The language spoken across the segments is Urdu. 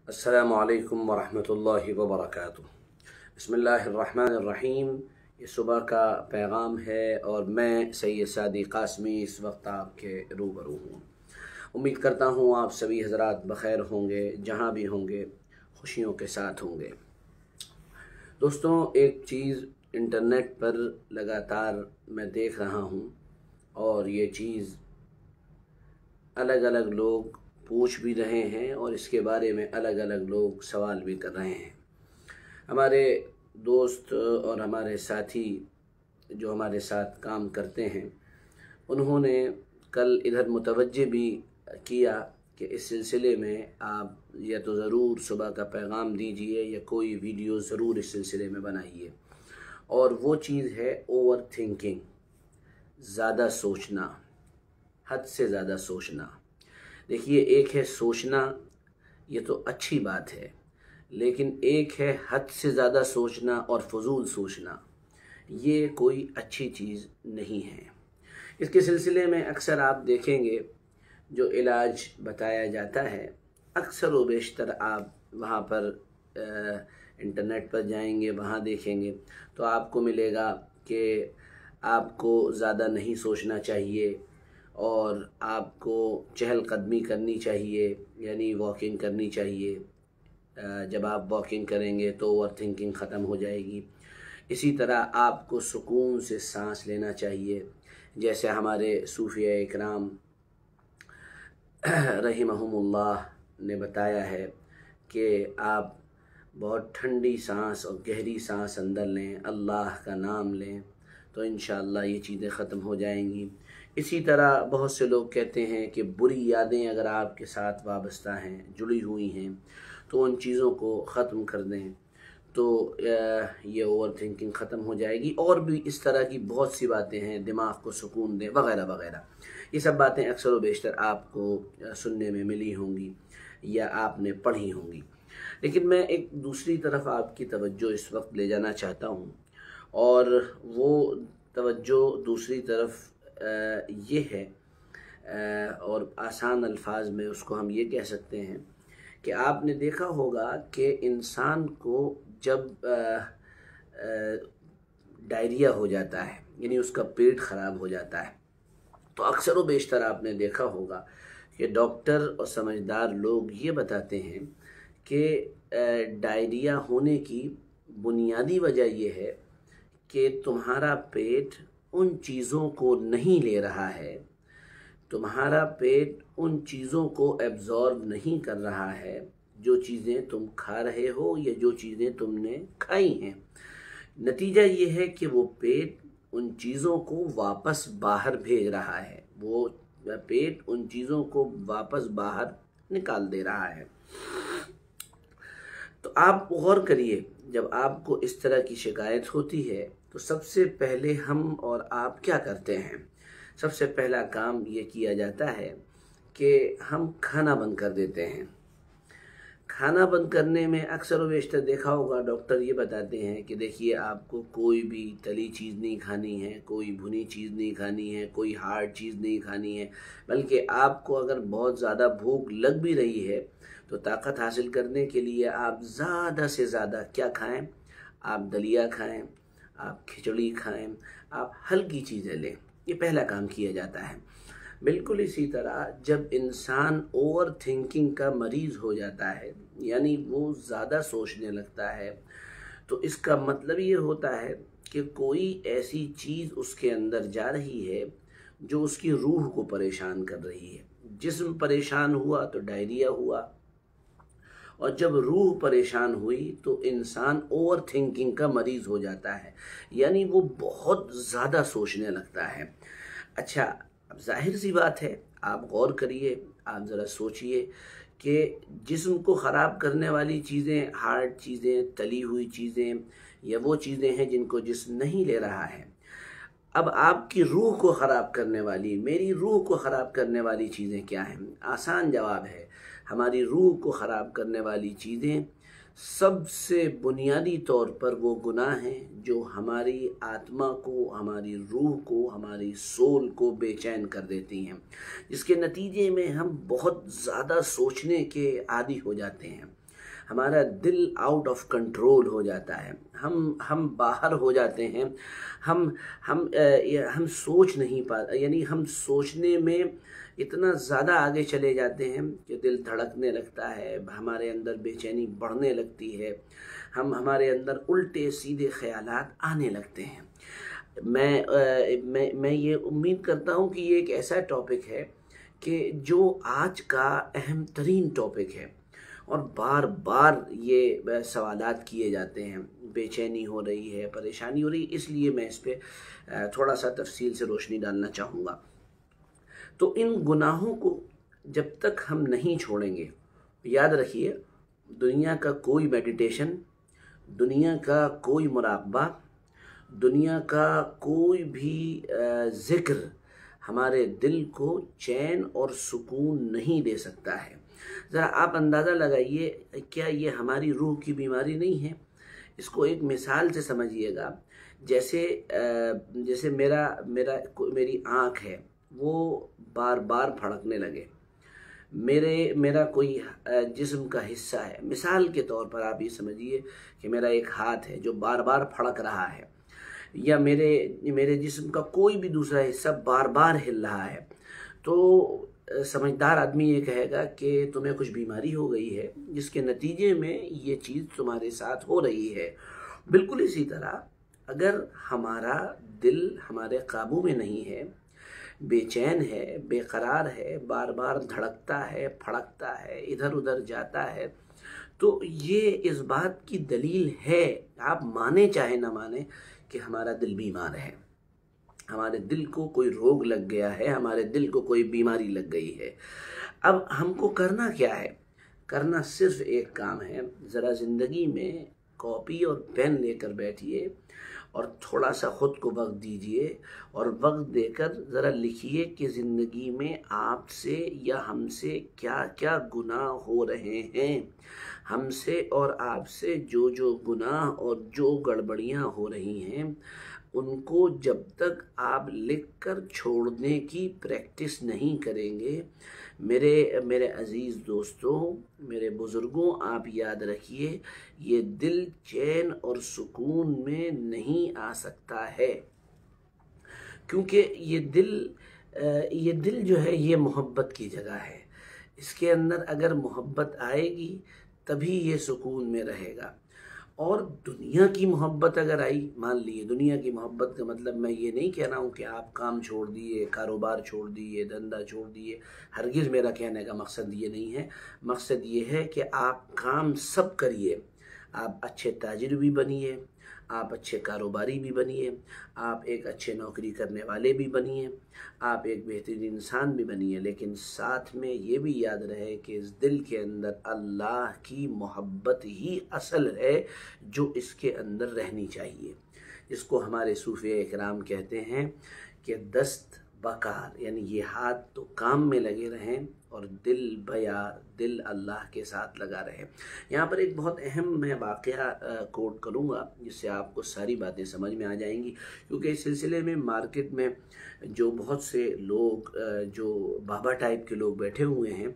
السلام علیکم ورحمۃ اللہ وبرکاتہ۔ بسم اللہ الرحمن الرحیم۔ یہ صبح کا پیغام ہے اور میں سید سعدی قاسمی اس وقت آپ کے روبرو ہوں۔ امید کرتا ہوں آپ سبھی حضرات بخیر ہوں گے، جہاں بھی ہوں گے خوشیوں کے ساتھ ہوں گے۔ دوستوں، ایک چیز انٹرنیٹ پر لگاتار میں دیکھ رہا ہوں اور یہ چیز الگ الگ لوگ پوچھ بھی رہے ہیں اور اس کے بارے میں الگ الگ لوگ سوال بھی کر رہے ہیں۔ ہمارے دوست اور ہمارے ساتھی جو ہمارے ساتھ کام کرتے ہیں، انہوں نے کل ادھر متوجہ بھی کیا کہ اس سلسلے میں آپ یا تو ضرور صبح کا پیغام دیجئے یا کوئی ویڈیو ضرور اس سلسلے میں بنائیے، اور وہ چیز ہے اوور تھنکنگ، زیادہ سوچنا، حد سے زیادہ سوچنا۔ دیکھیے، ایک ہے سوچنا، یہ تو اچھی بات ہے، لیکن ایک ہے حد سے زیادہ سوچنا اور فضول سوچنا، یہ کوئی اچھی چیز نہیں ہے۔ اس کے سلسلے میں اکثر آپ دیکھیں گے جو علاج بتایا جاتا ہے، اکثر و بیشتر آپ وہاں پر انٹرنیٹ پر جائیں گے، وہاں دیکھیں گے تو آپ کو ملے گا کہ آپ کو زیادہ نہیں سوچنا چاہیے اور آپ کو چہل قدمی کرنی چاہیے، یعنی واکنگ کرنی چاہیے۔ جب آپ واکنگ کریں گے تو اوور تھنکنگ ختم ہو جائے گی۔ اسی طرح آپ کو سکون سے سانس لینا چاہیے، جیسے ہمارے صوفیہ اکرام رحمہم اللہ نے بتایا ہے کہ آپ بہت ٹھنڈی سانس اور گہری سانس اندر لیں، اللہ کا نام لیں تو انشاءاللہ یہ چیزیں ختم ہو جائیں گی۔ اسی طرح بہت سے لوگ کہتے ہیں کہ بری یادیں اگر آپ کے ساتھ وابستہ ہیں، جڑی ہوئی ہیں، تو ان چیزوں کو ختم کر دیں تو یہ اوور تھنکنگ ختم ہو جائے گی۔ اور بھی اس طرح کی بہت سی باتیں ہیں، دماغ کو سکون دیں وغیرہ وغیرہ۔ یہ سب باتیں اکثر و بیشتر آپ کو سننے میں ملی ہوں گی یا آپ نے پڑھی ہوں گی، لیکن میں ایک دوسری طرف آپ کی توجہ اس وقت لے جانا چاہتا ہوں، اور وہ توجہ دوسری طرف یہ ہے، اور آسان الفاظ میں اس کو ہم یہ کہہ سکتے ہیں کہ آپ نے دیکھا ہوگا کہ انسان کو جب ڈائریا ہو جاتا ہے، یعنی اس کا پیٹ خراب ہو جاتا ہے، تو اکثر و بیشتر آپ نے دیکھا ہوگا کہ ڈاکٹر اور سمجھدار لوگ یہ بتاتے ہیں کہ ڈائریا ہونے کی بنیادی وجہ یہ ہے کہ تمہارا پیٹ ان چیزوں کو نہیں لے رہا ہے، تمہارا پیٹ ان چیزوں کو ایبزارب نہیں کر رہا ہے جو چیزیں تم کھا رہے ہو یا جو چیزیں تم نے کھائی ہیں۔ نتیجہ یہ ہے کہ وہ پیٹ ان چیزوں کو واپس باہر بھیج رہا ہے، وہ پیٹ ان چیزوں کو واپس باہر نکال دے رہا ہے۔ تو آپ غور کریے، جب آپ کو اس طرح کی شکایت ہوتی ہے تو سب سے پہلے ہم اور آپ کیا کرتے ہیں؟ سب سے پہلا کام یہ کیا جاتا ہے کہ ہم کھانا بند کر دیتے ہیں۔ کھانا بند کرنے میں اکثر و بیشتر دیکھا ہوگا ڈاکٹر یہ بتاتے ہیں کہ دیکھیے، آپ کو کوئی بھی تلی چیز نہیں کھانی ہے، کوئی بھنی چیز نہیں کھانی ہے، کوئی ہارڈ چیز نہیں کھانی ہے، بلکہ آپ کو اگر بہت زیادہ بھوک لگ بھی رہی ہے تو طاقت حاصل کرنے کے لیے آپ زیادہ سے زیادہ کیا کھائیں؟ آپ دلیا کھائیں، آپ کھچڑی کھائیں، آپ ہلکی چیزیں لیں۔ یہ پہلا کام کیا جاتا ہے۔ بالکل اسی طرح جب انسان اوور تھنکنگ کا مریض ہو جاتا ہے، یعنی وہ زیادہ سوچنے لگتا ہے، تو اس کا مطلب یہ ہوتا ہے کہ کوئی ایسی چیز اس کے اندر جا رہی ہے جو اس کی روح کو پریشان کر رہی ہے۔ جسم پریشان ہوا تو ڈائریا ہوا، اور جب روح پریشان ہوئی تو انسان اوور تھنکنگ کا مریض ہو جاتا ہے، یعنی وہ بہت زیادہ سوچنے لگتا ہے۔ اچھا، اب ظاہر سی بات ہے، آپ غور کریے، آپ ذرا سوچئے کہ جسم کو خراب کرنے والی چیزیں، ہارڈ چیزیں، تلی ہوئی چیزیں، یا وہ چیزیں ہیں جن کو جسم نہیں لے رہا ہے۔ اب آپ کی روح کو خراب کرنے والی، میری روح کو خراب کرنے والی چیزیں کیا ہیں؟ آسان جواب ہے، ہماری روح کو خراب کرنے والی چیزیں سب سے بنیادی طور پر وہ گناہ ہیں جو ہماری آتما کو، ہماری روح کو، ہماری سول کو بے چین کر دیتی ہیں، جس کے نتیجے میں ہم بہت زیادہ سوچنے کے عادی ہو جاتے ہیں۔ ہمارا دل آؤٹ آف کنٹرول ہو جاتا ہے، ہم باہر ہو جاتے ہیں، ہم سوچ نہیں پاتے، یعنی ہم سوچنے میں اتنا زیادہ آگے چلے جاتے ہیں کہ دل دھڑکنے لگتا ہے، ہمارے اندر بے چینی بڑھنے لگتی ہے، ہمارے اندر الٹے سیدھے خیالات آنے لگتے ہیں۔ میں یہ امید کرتا ہوں کہ یہ ایک ایسا ٹاپک ہے کہ جو آج کا اہم ترین ٹاپک ہے، اور بار بار یہ سوالات کیے جاتے ہیں، بے چینی ہو رہی ہے، پریشانی ہو رہی ہے، اس لیے میں اس پہ تھوڑا سا تفصیل سے روشنی ڈالنا چاہوں گا۔ تو ان گناہوں کو جب تک ہم نہیں چھوڑیں گے، یاد رکھیے، دنیا کا کوئی میڈیٹیشن، دنیا کا کوئی مراقبہ، دنیا کا کوئی بھی ذکر ہمارے دل کو چین اور سکون نہیں دے سکتا ہے۔ ذرا آپ اندازہ لگائیے، کیا یہ ہماری روح کی بیماری نہیں ہے؟ اس کو ایک مثال سے سمجھیے گا، جیسے میری آنکھ ہے، وہ بار بار پھڑکنے لگے، میرا کوئی جسم کا حصہ ہے، مثال کے طور پر آپ یہ سمجھیے کہ میرا ایک ہاتھ ہے جو بار بار پھڑک رہا ہے، یا میرے جسم کا کوئی بھی دوسرا حصہ بار بار ہل رہا ہے، تو سمجھدار آدمی یہ کہے گا کہ تمہیں کچھ بیماری ہو گئی ہے، جس کے نتیجے میں یہ چیز تمہارے ساتھ ہو رہی ہے۔ بالکل اسی طرح اگر ہمارا دل ہمارے قابو میں نہیں ہے، بے چین ہے، بے قرار ہے، بار بار دھڑکتا ہے، پھڑکتا ہے، ادھر ادھر جاتا ہے، تو یہ اس بات کی دلیل ہے، آپ مانیں چاہے نہ مانیں، کہ ہمارا دل بیمار ہے، ہمارے دل کو کوئی روگ لگ گیا ہے، ہمارے دل کو کوئی بیماری لگ گئی ہے۔ اب ہم کو کرنا کیا ہے؟ کرنا صرف ایک کام ہے، ذرا زندگی میں کاپی اور پین لے کر بیٹھیے اور تھوڑا سا خود کو وقت دیجئے، اور وقت دے کر ذرا لکھیے کہ زندگی میں آپ سے یا ہم سے کیا کیا گناہ ہو رہے ہیں، ہم سے اور آپ سے جو گناہ اور جو گڑبڑیاں ہو رہی ہیں، ان کو جب تک آپ لکھ کر چھوڑنے کی پریکٹس نہیں کریں گے، میرے عزیز دوستوں، میرے بزرگوں، آپ یاد رکھیے، یہ دل چین اور سکون میں نہیں آ سکتا ہے، کیونکہ یہ دل جو ہے یہ محبت کی جگہ ہے۔ اس کے اندر اگر محبت آئے گی تبھی یہ سکون میں رہے گا، اور دنیا کی محبت اگر آئی، مان لیے دنیا کی محبت کا مطلب میں یہ نہیں کہہ رہا ہوں کہ آپ کام چھوڑ دیے، کاروبار چھوڑ دیے، دھندا چھوڑ دیے، ہرگز میرا کہنے کا مقصد یہ نہیں ہے۔ مقصد یہ ہے کہ آپ کام سب کریے، آپ اچھے تاجر بھی بنیے، آپ اچھے کاروباری بھی بنیے، آپ ایک اچھے نوکری کرنے والے بھی بنیے، آپ ایک بہترین انسان بھی بنیے، لیکن ساتھ میں یہ بھی یاد رہے کہ اس دل کے اندر اللہ کی محبت ہی اصل ہے جو اس کے اندر رہنی چاہیے، جس کو ہمارے صوفیہ اکرام کہتے ہیں کہ دست بکار، یعنی یہ ہاتھ تو کام میں لگے رہیں اور دل بیار، دل اللہ کے ساتھ لگا رہے۔ یہاں پر ایک بہت اہم میں واقعہ کوٹ کروں گا جس سے آپ کو ساری باتیں سمجھ میں آ جائیں گی، کیونکہ اس سلسلے میں مارکیٹ میں جو بہت سے لوگ جو بابا ٹائپ کے لوگ بیٹھے ہوئے ہیں،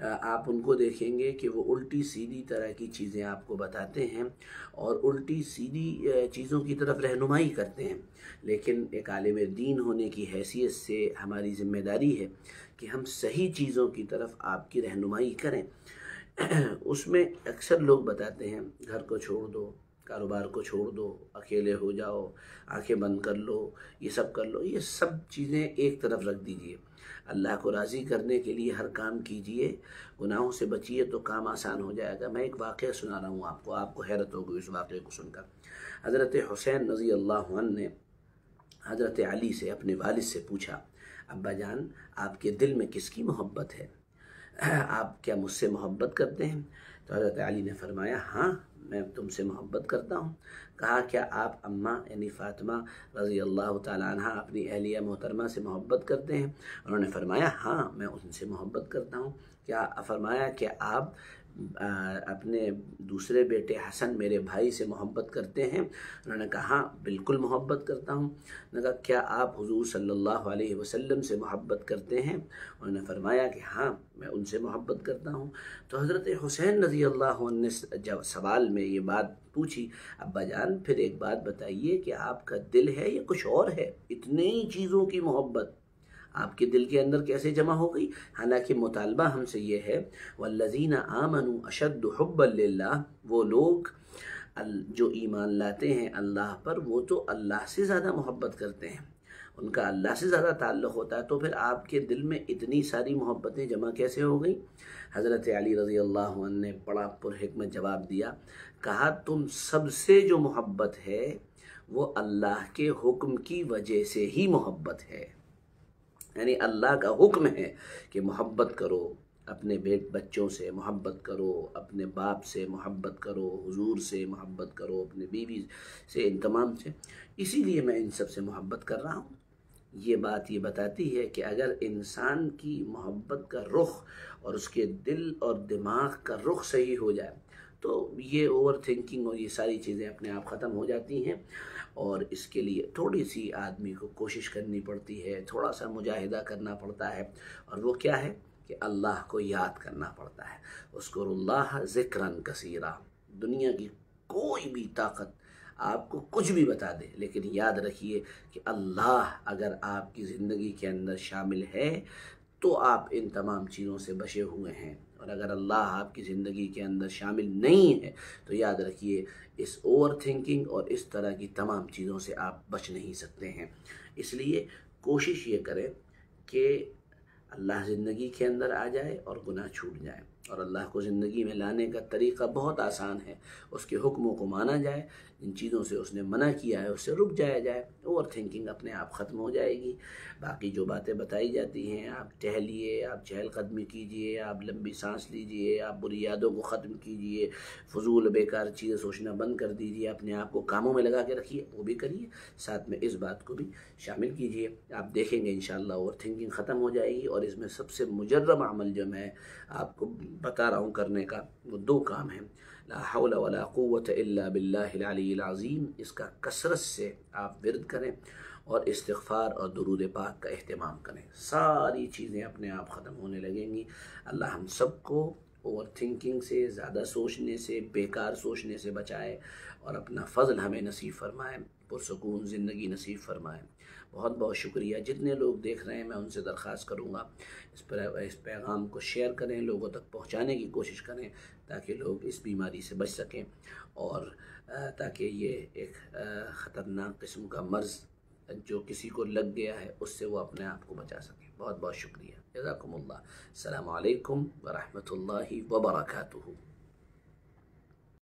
آپ ان کو دیکھیں گے کہ وہ الٹی سیدھی طرح کی چیزیں آپ کو بتاتے ہیں اور الٹی سیدھی چیزوں کی طرف رہنمائی کرتے ہیں، لیکن ایک عالم دین ہونے کی حیثیت سے ہماری ذمہ داری ہے کہ ہم صحیح چیزوں کی طرف آپ کی رہنمائی کریں۔ اس میں اکثر لوگ بتاتے ہیں گھر کو چھوڑ دو، کاروبار کو چھوڑ دو، اکیلے ہو جاؤ، آنکھیں بند کر لو، یہ سب کر لو، یہ سب چیزیں ایک طرف رکھ دیجئے، اللہ کو راضی کرنے کے لیے ہر کام کیجئے، گناہوں سے بچیے تو کام آسان ہو جائے گا۔ میں ایک واقعہ سنا رہا ہوں آپ کو حیرت ہوگی اس واقعے کو سن کر۔ حضرت حسین رضی اللہ عنہ نے حضرت علی سے، اپنے والد سے پوچھا، ابا جان، آپ کے دل میں کس کی محبت ہے؟ آپ کیا مجھ سے محبت کرتے ہیں؟ تو حضرت علی نے فرمایا، ہاں میں تم سے محبت کرتا ہوں۔ کہا، کیا آپ اماں یعنی فاطمہ رضی اللہ تعالیٰ عنہ اپنی اہلیہ محترمہ سے محبت کرتے ہیں؟ انہوں نے فرمایا، ہاں میں ان سے محبت کرتا ہوں۔ کیا فرمایا کہ آپ اپنے دوسرے بیٹے حسن میرے بھائی سے محبت کرتے ہیں؟ انہوں نے کہا ہاں بالکل محبت کرتا ہوں۔ انہوں نے کہا کیا آپ حضور صلی اللہ علیہ وسلم سے محبت کرتے ہیں؟ انہوں نے فرمایا کہ ہاں میں ان سے محبت کرتا ہوں۔ تو حضرت حسین رضی اللہ عنہ نے جب سوال میں یہ بات پوچھی، ابا جان پھر ایک بات بتائیے کہ آپ کا دل ہے یا کچھ اور ہے؟ اتنی چیزوں کی محبت آپ کے دل کے اندر کیسے جمع ہو گئی؟ حالانکہ مطالبہ ہم سے یہ ہے والذین آمنوا اشد حبا للہ، وہ لوگ جو ایمان لاتے ہیں اللہ پر وہ تو اللہ سے زیادہ محبت کرتے ہیں، ان کا اللہ سے زیادہ تعلق ہوتا ہے، تو پھر آپ کے دل میں اتنی ساری محبتیں جمع کیسے ہو گئیں؟ حضرت علی رضی اللہ عنہ نے بڑا پرحکمت جواب دیا، کہا تم سب سے جو محبت ہے وہ اللہ کے حکم کی وجہ سے ہی محبت ہے، یعنی اللہ کا حکم ہے کہ محبت کرو، اپنے بچوں سے محبت کرو، اپنے باپ سے محبت کرو، حضور سے محبت کرو، اپنے بیوی سے، ان تمام سے، اسی لیے میں ان سب سے محبت کر رہا ہوں۔ یہ بات یہ بتاتی ہے کہ اگر انسان کی محبت کا رخ اور اس کے دل اور دماغ کا رخ صحیح ہو جائے تو یہ اوور تھنکنگ اور یہ ساری چیزیں اپنے آپ ختم ہو جاتی ہیں، اور اس کے لیے تھوڑی سی آدمی کو کوشش کرنی پڑتی ہے، تھوڑا سا مجاہدہ کرنا پڑتا ہے، اور وہ کیا ہے کہ اللہ کو یاد کرنا پڑتا ہے۔ اذکروا اللہ ذکرا کثیرا۔ دنیا کی کوئی بھی طاقت آپ کو کچھ بھی بتا دے، لیکن یاد رکھیے کہ اللہ اگر آپ کی زندگی کے اندر شامل ہے تو آپ ان تمام چیزوں سے بچے ہوئے ہیں، اور اگر اللہ آپ کی زندگی کے اندر شامل نہیں ہے تو یاد رکھیے اس اوور تھنکنگ اور اس طرح کی تمام چیزوں سے آپ بچ نہیں سکتے ہیں۔ اس لیے کوشش یہ کریں کہ اللہ زندگی کے اندر آ جائے اور گناہ چھوٹ جائے، اور اللہ کو زندگی میں لانے کا طریقہ بہت آسان ہے، اس کے حکموں کو مانا جائے، جن چیزوں سے اس نے منع کیا ہے اس سے رک جایا جائے، اوور تھنکنگ اپنے آپ ختم ہو جائے گی۔ باقی جو باتیں بتائی جاتی ہیں، آپ ٹہلیے، آپ چہل قدمی کیجئے، آپ لمبی سانس لیجئے، آپ بری یادوں کو ختم کیجئے، فضول بیکار چیزیں سوچنا بند کر دیجئے، اپنے آپ کو کاموں میں لگا کے رکھیے، وہ بھی کریے، ساتھ میں اس بات کو بھی شامل کیجئے۔ آپ دیکھیں گے انشاءاللہ اوور تھنکنگ ختم ہو جائے گی، اور اس میں سب سے مجرب عمل جو میں آپ کو بتا رہا ہوں کرنے کا، وہ دو کام ہیں، لا حول ولا قوت الا باللہ العلی العظیم، اس کا کثرت سے آپ ورد کریں، اور استغفار اور درود پاک کا اہتمام کریں، ساری چیزیں اپنے آپ ختم ہونے لگیں گی۔ اللہ ہم سب کو اوور تھنکنگ سے، زیادہ سوچنے سے، بیکار سوچنے سے بچائے، اور اپنا فضل ہمیں نصیب فرمائے، پرسکون زندگی نصیب فرمائے۔ بہت بہت شکریہ۔ جتنے لوگ دیکھ رہے ہیں میں ان سے درخواست کروں گا اس پیغام کو شیئر کریں، لوگوں تک پہنچانے کی کوشش کریں، تاکہ لوگ اس بیماری سے بچ سکیں، اور تاکہ یہ ایک خطرناک قسم کا مرض جو کسی کو لگ گیا ہے اس سے وہ اپنے آپ کو بچا سکیں۔ بہت بہت شکریہ۔ جزاکم اللہ۔ السلام علیکم ورحمۃ اللہ وبرکاتہ۔